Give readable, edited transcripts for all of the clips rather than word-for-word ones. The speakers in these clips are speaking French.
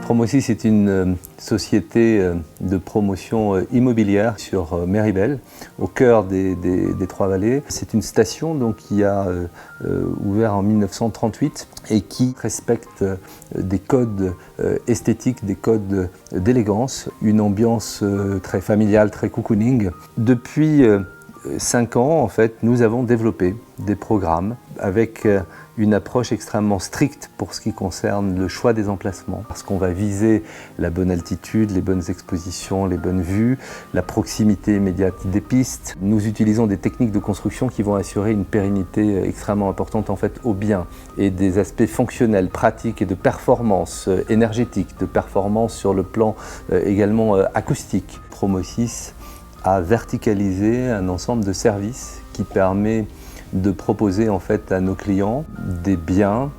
Promosys est une société de promotion immobilière sur Méribel, au cœur des Trois-Vallées. C'est une station donc, qui a ouvert en 1938 et qui respecte des codes esthétiques, des codes d'élégance, une ambiance très familiale, très cocooning. Depuis 5 ans, en fait, nous avons développé des programmes avec une approche extrêmement stricte pour ce qui concerne le choix des emplacements, parce qu'on va viser la bonne altitude, les bonnes expositions, les bonnes vues, la proximité immédiate des pistes. Nous utilisons des techniques de construction qui vont assurer une pérennité extrêmement importante en fait au bien et des aspects fonctionnels, pratiques et de performance énergétique, de performance sur le plan également acoustique. Promosys a verticalisé un ensemble de services qui permet de proposer en fait à nos clients des biens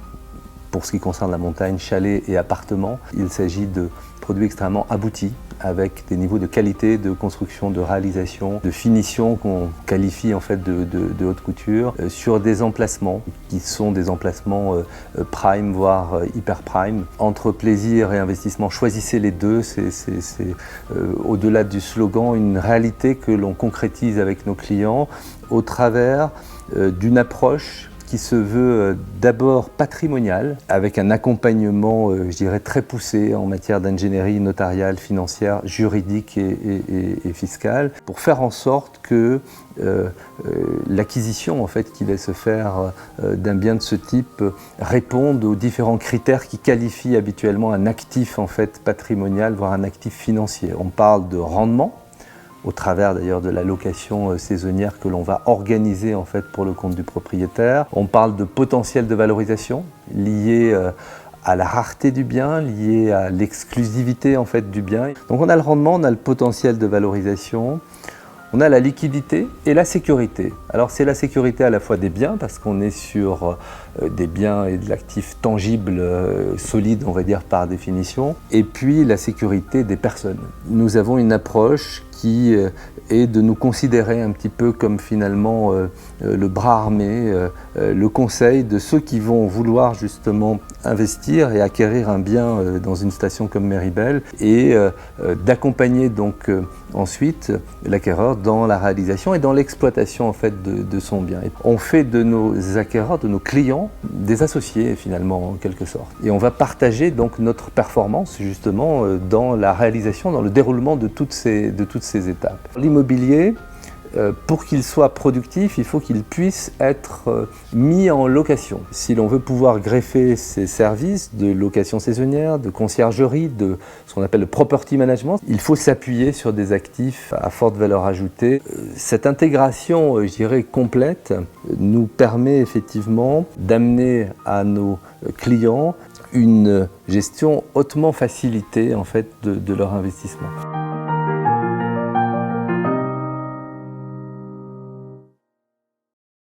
pour ce qui concerne la montagne, chalets et appartements. Il s'agit de produits extrêmement aboutis avec des niveaux de qualité, de construction, de réalisation, de finition qu'on qualifie en fait de haute couture sur des emplacements qui sont des emplacements prime voire hyper prime. Entre plaisir et investissement, choisissez les deux, c'est au-delà du slogan une réalité que l'on concrétise avec nos clients au travers d'une approche qui se veut d'abord patrimoniale, avec un accompagnement, je dirais, très poussé en matière d'ingénierie notariale, financière, juridique et fiscale, pour faire en sorte que l'acquisition en fait, qui va se faire d'un bien de ce type réponde aux différents critères qui qualifient habituellement un actif en fait, patrimonial, voire un actif financier. On parle de rendement, au travers d'ailleurs de la location saisonnière que l'on va organiser en fait pour le compte du propriétaire. On parle de potentiel de valorisation lié à la rareté du bien, lié à l'exclusivité en fait du bien. Donc on a le rendement, on a le potentiel de valorisation, on a la liquidité et la sécurité. Alors c'est la sécurité à la fois des biens parce qu'on est sur des biens et de l'actif tangible, solide on va dire par définition, et puis la sécurité des personnes. Nous avons une approche qui est de nous considérer un petit peu comme finalement le bras armé, le conseil de ceux qui vont vouloir justement investir et acquérir un bien dans une station comme Méribel et d'accompagner donc ensuite l'acquéreur dans la réalisation et dans l'exploitation en fait de son bien. Et on fait de nos acquéreurs, de nos clients, des associés finalement en quelque sorte. Et on va partager donc notre performance justement dans la réalisation, dans le déroulement de toutes ces étapes. L'immobilier, pour qu'il soit productif, il faut qu'il puisse être mis en location. Si l'on veut pouvoir greffer ces services de location saisonnière, de conciergerie, de ce qu'on appelle le property management, il faut s'appuyer sur des actifs à forte valeur ajoutée. Cette intégration, je dirais, complète, nous permet effectivement d'amener à nos clients une gestion hautement facilitée en fait, de leur investissement.